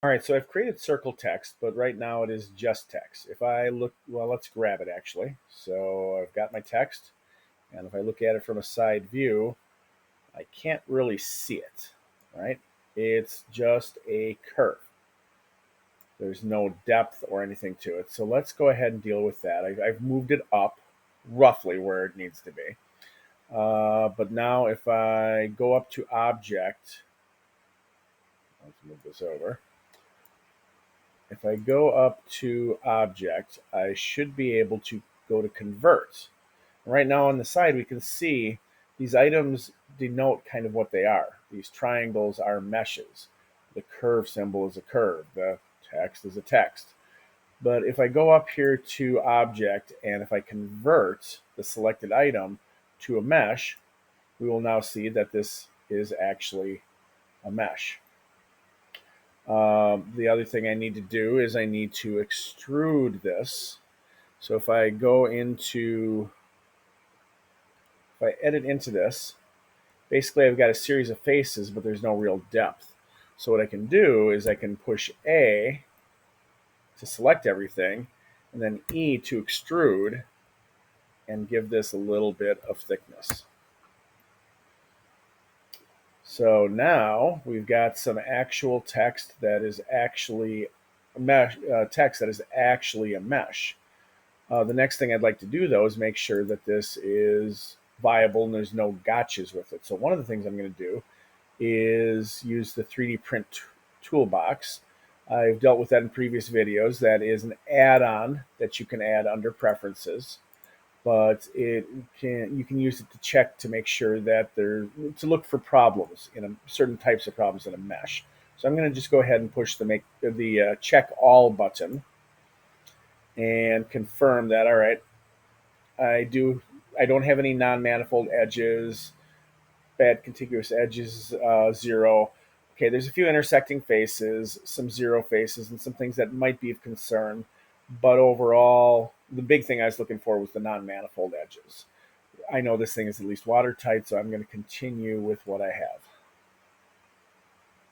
All right, so I've created circle text, but right now it is just text. If I look, well, let's grab it actually. So I've got my text, and if I look at it from a side view, I can't really see it, right? It's just a curve. There's no depth or anything to it. So let's go ahead and deal with that. I've moved it up roughly where it needs to be. But now if I go up to object, let's move this over. If I go up to object, I should be able to go to convert. Right now on the side, we can see these items denote kind of what they are. These triangles are meshes. The curve symbol is a curve. The text is a text. But if I go up here to object and if I convert the selected item to a mesh, we will now see that this is actually a mesh. The other thing I need to do is I need to extrude this. So if I go into, if I edit into this, basically I've got a series of faces, but there's no real depth. So what I can do is I can push A to select everything, and then E to extrude, and give this a little bit of thickness. So now we've got some actual text that is actually a mesh, text that is actually a mesh. The next thing I'd like to do, though, is make sure that this is viable and there's no gotchas with it. So one of the things I'm going to do is use the 3D print toolbox. I've dealt with that in previous videos. That is an add-on that you can add under preferences, but you can use it to check to make sure that to look for problems in certain types of problems in a mesh. So I'm going to just go ahead and push the check all button and confirm that, all right, I don't have any non-manifold edges, bad contiguous edges, 0. Okay, there's a few intersecting faces, some 0 faces, and some things that might be of concern. But overall, the big thing I was looking for was the non-manifold edges. I know this thing is at least watertight, so I'm going to continue with what I have.